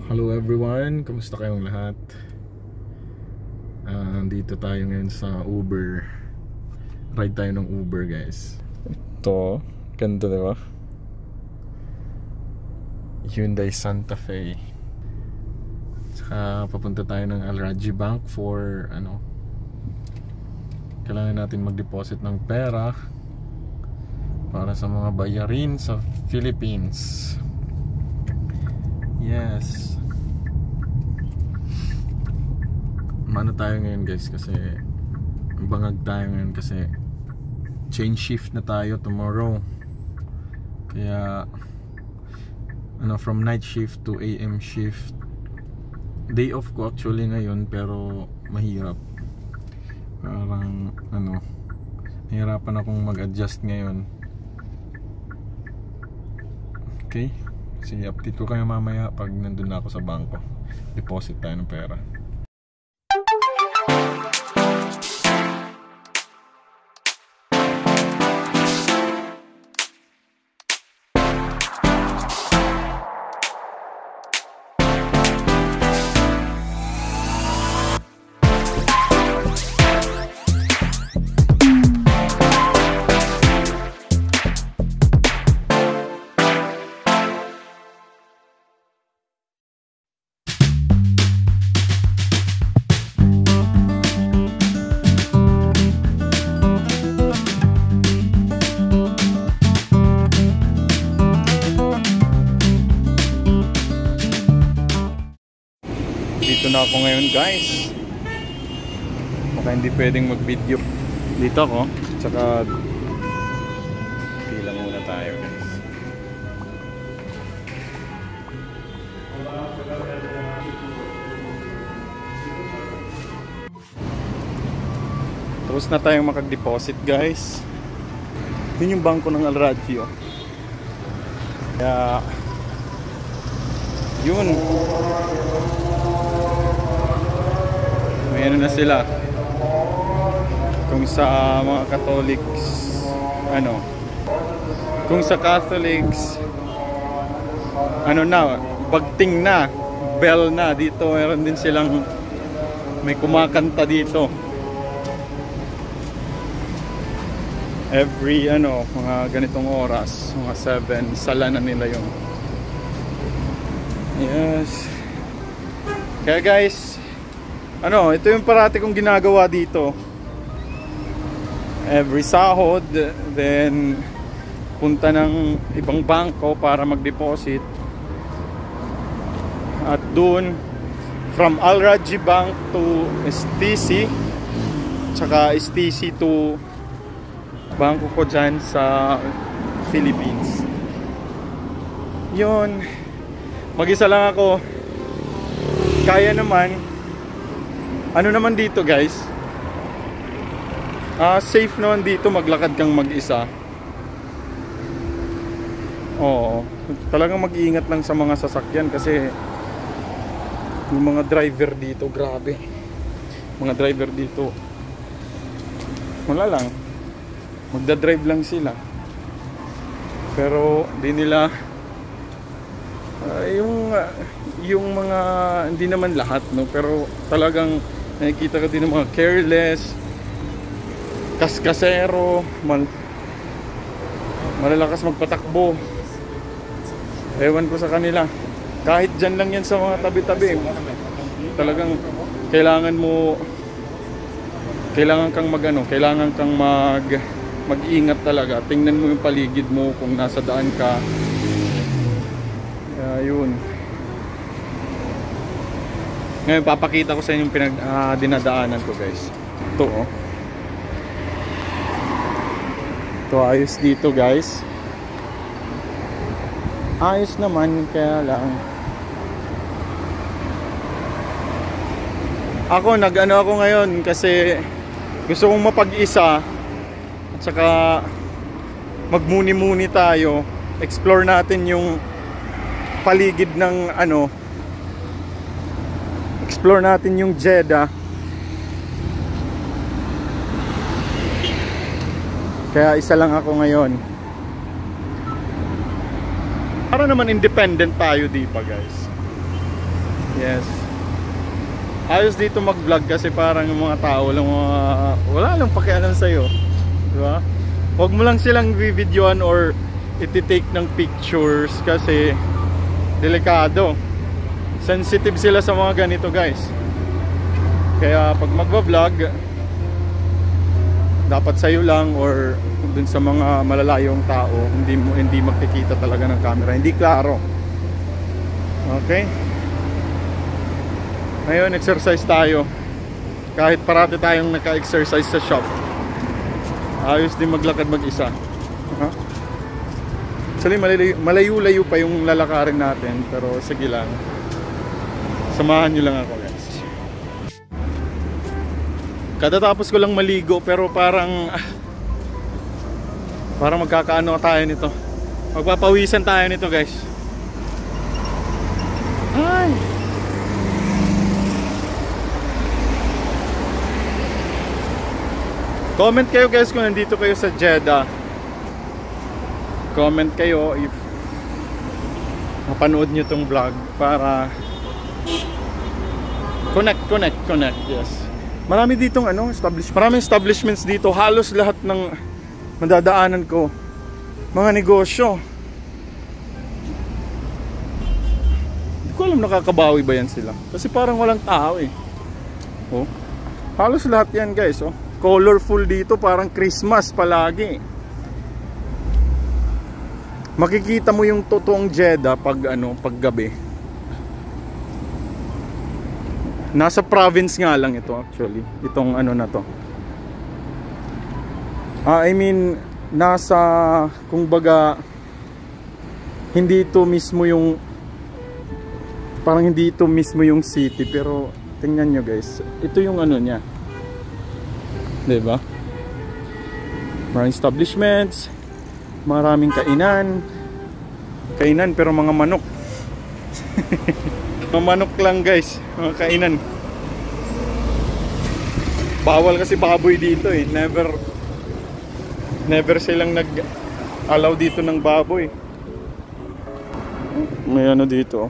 Hello everyone, kamusta kayong lahat? Dito tayo ngayon sa Uber. Ride tayo ng Uber, guys. Ito, ganda diba? Hyundai Santa Fe. Saka papunta tayo ng Al Rajhi Bank for kailangan natin mag-deposit ng pera para sa mga bayarin sa Philippines. Yes. Mano tayo ngayon, guys, kasi bangag tayo ngayon kasi change shift na tayo tomorrow. Kaya from night shift to AM shift. Day off ko actually ngayon, pero mahirap. Parang nahirapan akong mag-adjust ngayon. Okay, sige, update ko kayo mamaya pag nandun na ako sa bangko. Deposit tayo ng pera. Dito na ako ngayon, guys. Baka hindi pwedeng mag-video dito ako. Tsaka pila muna tayo, guys. Tapos na tayong makag-deposit, guys. Yun yung bangko ng Al Rajhi, oh. Kaya yun, meron na sila. Kung sa mga Catholics, kung sa Catholics, bagting na, bell na. Dito meron din silang may kumakanta dito every mga ganitong oras, mga 7, sala na nila yung. Yes. Kaya guys, ito yung parati kong ginagawa dito. Every sahod, then punta ng ibang bangko para mag-deposit. At dun, from Al Rajhi Bank to STC, tsaka STC to bangko ko dyan sa Philippines. Yun. Mag-isa lang ako. Kaya naman. Naman dito, guys, safe naman dito maglakad kang mag-isa. Oo, talagang mag-iingat lang sa mga sasakyan kasi yung mga driver dito, grabe. Mga driver dito, wala lang, magdadrive lang sila, pero di nila yung mga, hindi naman lahat, pero talagang nakikita ka din ng mga careless, kaskasero, malalakas magpatakbo. Ewan ko sa kanila. Kahit dyan lang yan sa mga tabi-tabi, talagang kailangan kang mag-ingat talaga. Tingnan mo yung paligid mo kung nasa daan ka. Yun. Ngayon papakita ko sa inyo yung dinadaanan ko, guys. Ito, oh. Ito, ayos dito, guys. Ayos naman, kaya lang ako ako ngayon kasi gusto kong mapag-isa at saka magmuni-muni tayo. Explore natin yung paligid ng explore natin yung Jeddah. Kaya isa lang ako ngayon. Para naman independent tayo, di ba, guys? Yes. Ayos dito mag-vlog kasi parang yung mga tao lang wala lang pakialam sa'yo. Diba? Huwag mo lang silang videoan or iti-take ng pictures kasi delikado. Sensitive sila sa mga ganito, guys. Kaya pag magba-vlog, dapat sa'yo lang or dun sa mga malalayong tao, hindi magkikita talaga ng camera, hindi klaro. Okay? Ngayon, exercise tayo. Kahit parati tayong naka-exercise sa shop, ayos din maglakad mag-isa. Actually, malayo-layo pa yung lalakarin natin, pero sige lang. Samahan nyo lang ako, guys. Katatapos ko lang maligo, pero parang magkakaano tayo nito. Magpapawisan tayo nito, guys. Ay! Comment kayo, guys, kung nandito kayo sa Jeddah. Comment kayo if mapanood nyo tong vlog para connect, yes. Marami ditong maraming establishments dito. Halos lahat ng madadaanan ko mga negosyo. Hindi ko alam nakakabawi ba yan sila, kasi parang walang tao eh. Oh, halos lahat yan, guys. Oh, colorful dito, parang Christmas palagi. Makikita mo yung totoong Jeddah pag gabi. Nasa province nga lang ito actually. Itong na to. I mean, nasa, kung baga, hindi ito mismo yung, parang hindi ito mismo yung city, pero tingnan nyo, guys. Ito yung niya. Diba? Maraming establishments, maraming kainan pero mga manok. Mga manok lang, guys, mga kainan. Bawal kasi baboy dito eh. Never silang nag-allow dito ng baboy. May dito.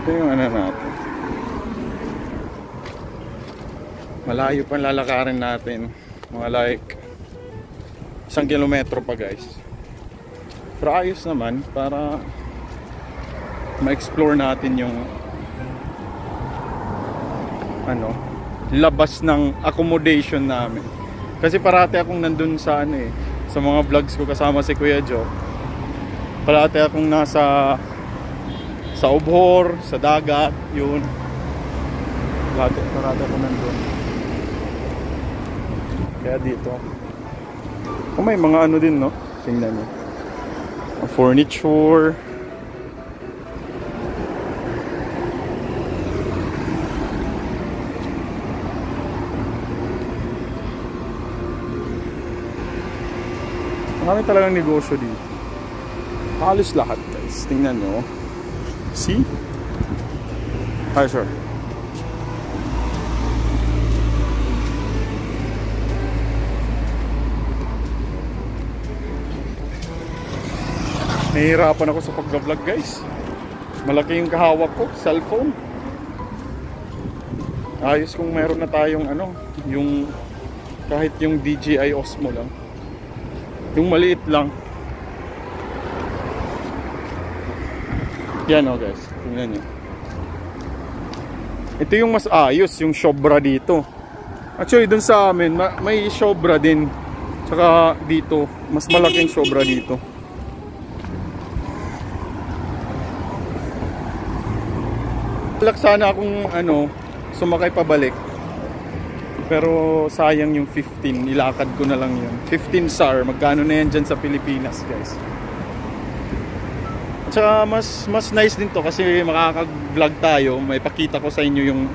Ito yung natin. Malayo pa lalakarin natin. Mga like 1 kilometro pa, guys. Pero ayos naman para ma-explore natin yung labas ng accommodation namin. Kasi parati akong nandun sa sa mga vlogs ko kasama si Kuya Joe. Parati akong nasa sa Obhor, sa dagat, yun. Parati akong nandun. Kaya dito. May mga din, no? Tingnan nyo. Furniture. Marami talagang negosyo dito. Halos lahat, guys. Tingnan nyo. See? Hi, sir. Nahihirapan ako sa pag-vlog, guys. Malaki yung kahawak ko, cellphone. Ayos kung meron na tayong yung kahit yung DJI Osmo lang. Yung maliit lang. Yan guys, tingnan nyo. Ito yung mas ayos, yung Shobra dito. Actually, dun sa amin may Shobra din. Tsaka dito, mas malaking Shobra dito. Balak sana akong sumakay pabalik. Pero sayang yung 15, nilakad ko na lang yun. 15 SAR, magkano na yan dyan sa Pilipinas, guys. At saka mas nice din to kasi makaka-vlog tayo. May pakita ko sa inyo yung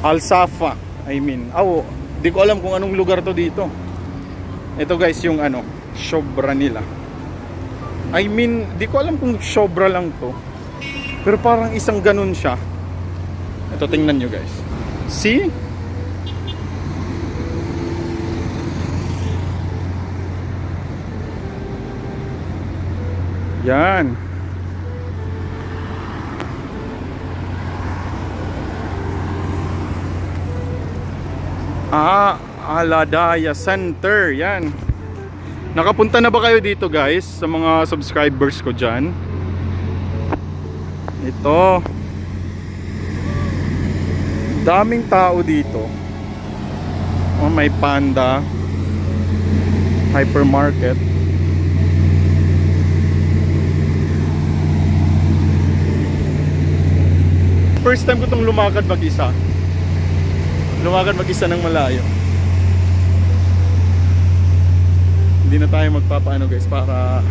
Al-Safa, I mean. Di ko alam kung anong lugar to dito. Ito, guys, yung Shobra nila. I mean, di ko alam kung Shobra lang to, pero parang isang ganun siya. Ito, tingnan nyo, guys. See? Yan. Aladaya Center. Yan. Nakapunta na ba kayo dito guys? Sa mga subscribers ko dyan. Ito. Daming tao dito. Oh, may Panda hypermarket. First time ko itong lumakad mag-isa. Lumakad mag-isa ng malayo. Hindi na tayo magpapaano guys, para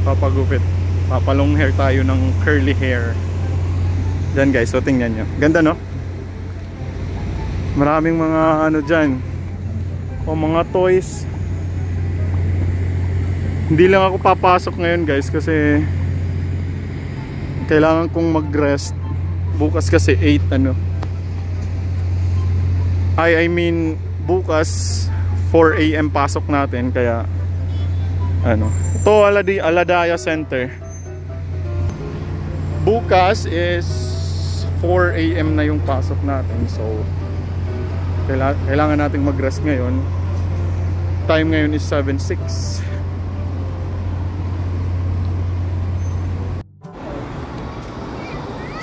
papagupit. Papalong hair tayo ng curly hair. Diyan guys, so tingnan nyo. Ganda no? Maraming mga ano dyan, o mga toys. Hindi lang ako papasok ngayon guys kasi kailangan kong mag-rest. Bukas kasi 8 ano. I mean bukas 4 AM pasok natin, kaya ano. Ito Aladaya Center. Bukas is 4 AM na yung pasok natin. So kailangan nating mag-rest ngayon. Time ngayon is 7:06.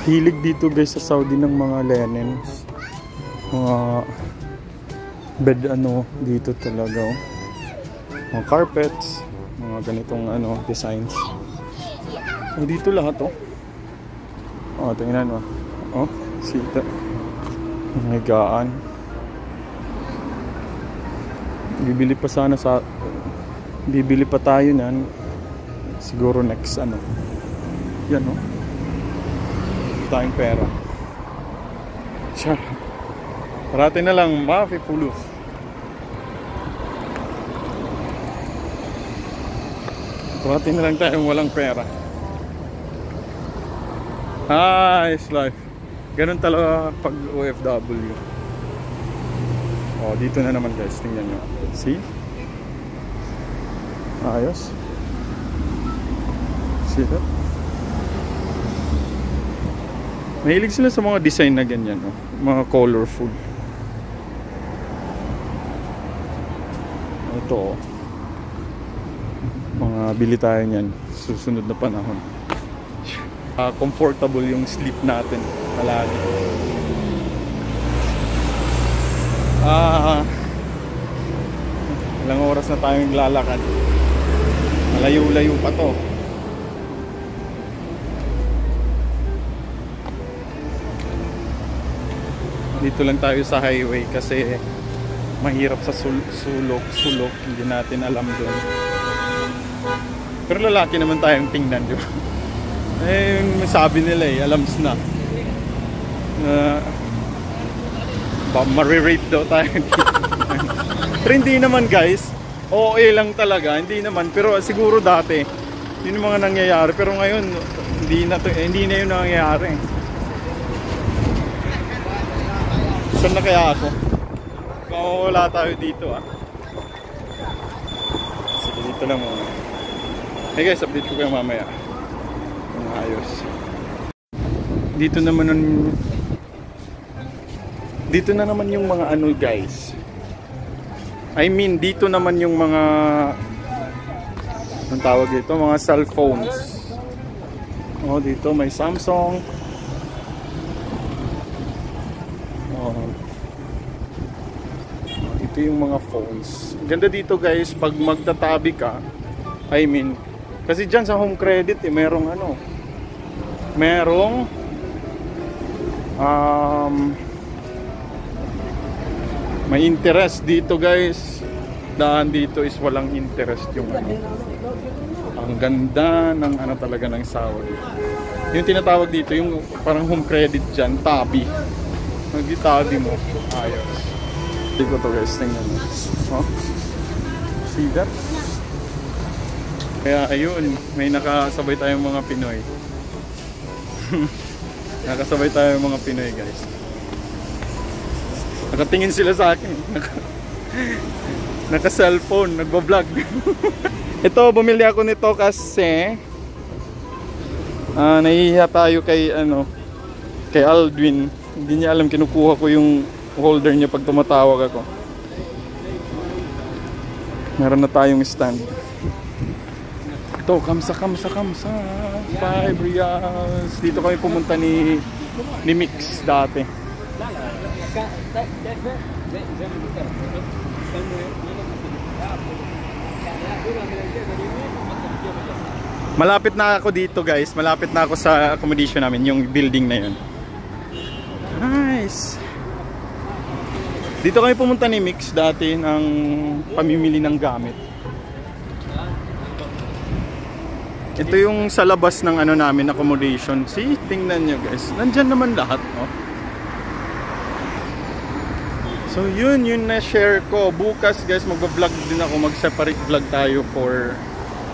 Hilig dito guys sa Saudi ng mga linen. Mga bed ano dito talaga. Mga carpets, mga ganitong ano designs. Oh, dito lahat oh. Oh, tingnan mo. Oh, sita. Higaan. Bibili pa sana bibili pa tayo nan siguro next ano. Yan no. Tayong pera. Siya. Parati na lang mapipulos. Parati na lang tayong walang pera. It's life. Ganun talaga pag OFW. Oh, dito na naman guys, tingnan nyo. See? Ayos. See that? Mahilig sila sa mga design na ganyan, no? Mga colorful. Ito, oh. Mga bili tayo niyan susunod na panahon. Comfortable yung sleep natin palagi. Ilang oras na tayong lalakad. Malayo-layo pa to. Dito lang tayo sa highway kasi mahirap sa sulok. Hindi natin alam doon. Pero lalaki naman tayong tingnan, di ba? Eh, sabi nila eh, alams na. Marirate daw tayo. Pero hindi naman guys, OA lang talaga, hindi naman. Pero siguro dati yun yung mga nangyayari, pero ngayon hindi na yun nangyayari. Saan na kaya ako? Kung wala tayo dito Sige, dito lang muna. Hey guys, update ko kayo mamaya. Ayos. Dito na naman yung mga ano guys. I mean, dito naman yung mga anong tawag dito? Mga cellphones. Oh, dito may Samsung. Oh. Ito yung mga phones. Ganda dito guys, pag magtatabi ka, I mean, kasi dyan sa Home Credit merong ano, merong may interest dito guys. Daan dito is walang interest yung ano. Ang ganda ng ano talaga ng sahod. Yung tinatawag dito, yung parang Home Credit dyan, tabi. Mag-tabi mo, ayos. Dito to guys, tingnan mo. Oh? See that? Kaya ayun, may nakasabay tayong mga Pinoy. Nakasabay tayong mga Pinoy guys. Nakatingin sila sa akin. Naka-cellphone, nagbo-vlog. Ito, bumili ako nito kasi Nahihiya tayo kay kay Aldwin. Hindi niya alam, kinukuha ko yung holder niya pag tumatawag ako. Meron na tayong stand. Ito, kamsa. 5 reals. Dito kami pumunta ni Mix dati. Malapit na ako dito, guys. Malapit na ako sa accommodation namin, yung building na yun. Nice. Dito kami pumunta ni Mix dati ng pamimili ng gamit. Ito yung sa labas ng namin, accommodation. See, tingnan nyo, guys. Nandyan naman lahat, no? So yun na-share ko. Bukas, guys, magbablog din ako. Mag-separate vlog tayo for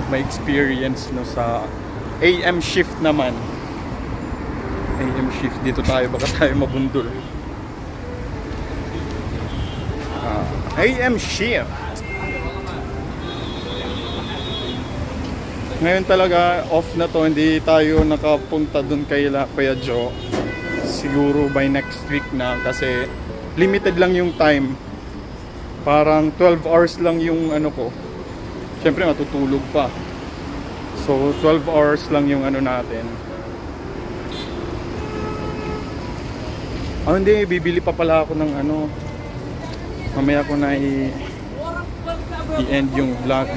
my experience, no, sa AM shift naman. AM shift. Dito tayo, baka tayo mabundol. AM shift. Ngayon talaga off na to, hindi tayo nakapunta dun kay Kuya Joe. Siguro by next week na, kasi limited lang yung time. Parang 12 hours lang yung ko. Siyempre matutulog pa. So 12 hours lang yung natin. Hindi, bibili pa pala ako ng mamaya ko na i-end yung vlog.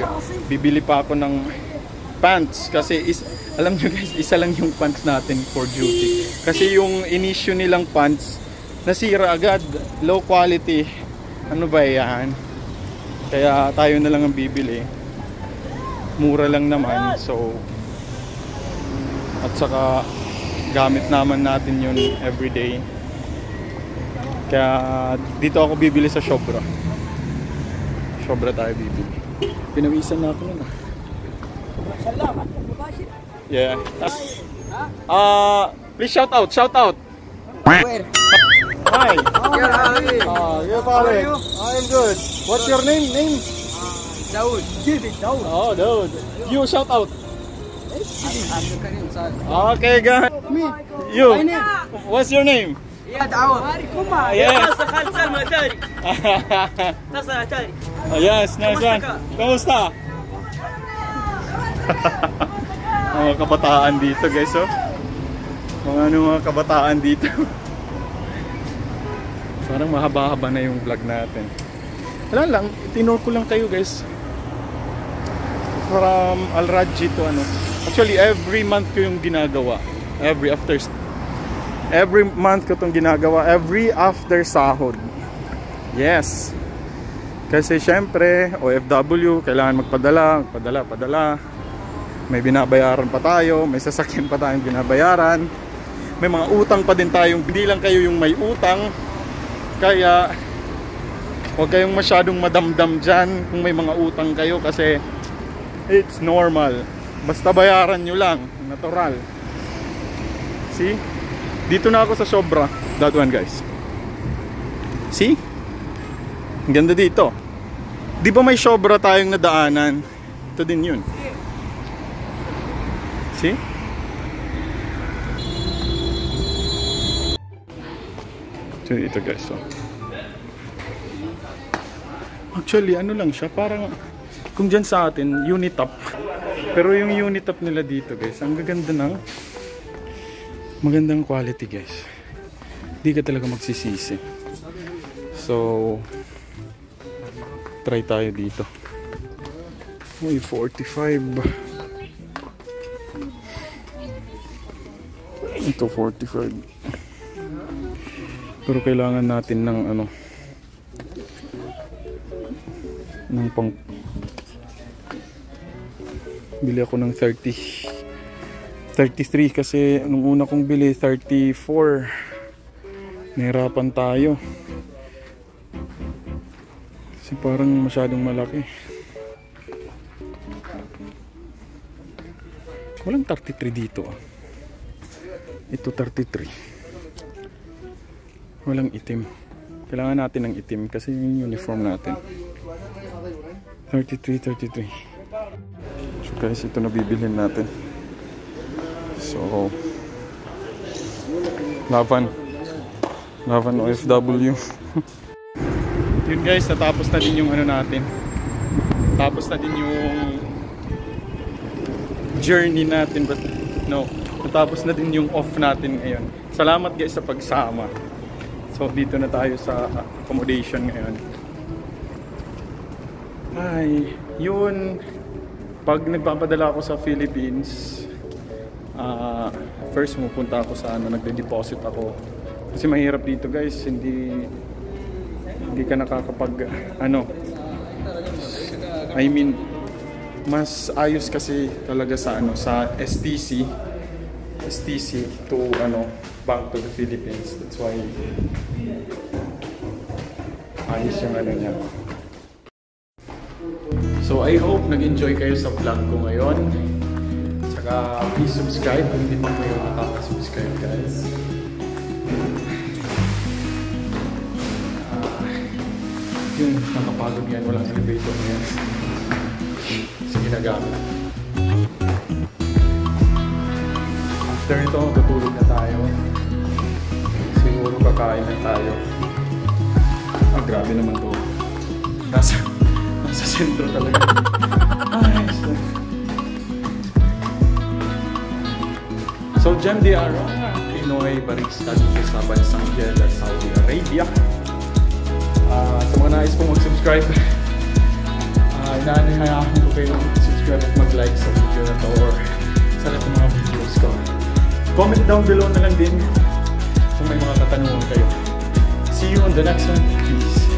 Bibili pa ako ng pants kasi alam nyo, guys, isa lang yung pants natin for duty. Kasi yung in-issue nilang pants nasira agad, low quality. Ano ba yan? Kaya tayo na lang ang bibili. Mura lang naman, so at saka gamit naman natin yun everyday. Kaya dito ako bibili sa Sobra. Sobra tayo bibili. Pinawisan na ako nun. Yeah. Please shout out. Where? Hi. How are you? I'm good. What's your name? Daud. Daud. Oh, Daud. You shout out. I'm Karim Sal. Okay, guys. Me. You. What's your name? يا دعوة. Yes. خالد سلمى تاري. تصل تاري. Yes, nice one. Kamusta? Mga kabataan dito, guys, oh. Mga kabataan dito. Parang mahaba-haba na yung vlog natin. Wala lang, tinuro ko lang kayo, guys. From Al Rajhi to Actually, every month ko yung ginagawa. Every month ko itong ginagawa. Every after sahod. Yes. Kasi syempre, OFW, kailangan magpadala. May binabayaran pa tayo, may sasakyan pa tayong binabayaran. May mga utang pa din tayong, hindi lang kayo yung may utang. Kaya huwag kayong masyadong madamdam dyan kung may mga utang kayo, kasi it's normal. Basta bayaran nyo lang, natural. See? Dito na ako sa Sobra. That one, guys. See? Ang ganda dito. Di ba may Sobra tayong nadaanan? Ito din yun. See? So, ito, guys. So, actually, lang siya. Parang, kung dyan sa atin, Unitop. Pero yung Unitop nila dito, guys, ang gaganda ng magandang quality, guys. Di ka talaga magsisisi. So, try tayo dito. Uy, 45. Ito 45. Pero kailangan natin ng ng pang bili ako ng 33 kasi nung una kong bili 34. Nahirapan tayo kasi parang masyadong malaki. Walang 33 dito. Ito 33. Walang itim. Kailangan natin ng itim kasi yung uniform natin. 33. So guys, ito na bibilhin natin. So, laban OFW. Yun guys, natapos na din yung ano natin. Tapos na din yung journey natin, but no, natapos na din yung off natin ngayon. Salamat guys sa pagsama. So dito na tayo sa accommodation ngayon. Ay, yun, pag nagpapadala ako sa Philippines, first pupunta ako sa ano, nagde-deposit ako. Kasi mahirap dito guys, hindi ka nakakapag ano, I mean, mas ayos kasi talaga sa ano, sa STC to ano, back to the Philippines. That's why ayos yung ano niya. So I hope nag-enjoy kayo sa vlog ko ngayon. Tsaka please subscribe kung hindi pa kayo nakaka-subscribe guys. Yung nakapagod yan, walang elevator ngayon. Kasi ginagamit. After nito, tutulog na tayo. Siguro kakain na tayo. Grabe naman to. Nasa sentro talaga. So, Jem Diarra, Pinoy barista dito sa bansang Jeddah, Saudi Arabia. Sa mga nais pong mag-subscribe, inaanayahan ko kayo mag-subscribe at mag-like sa video na to or sa lahat ng mga videos ko. Comment down below na lang din kung may mga katanungan kayo. See you on the next one. Peace.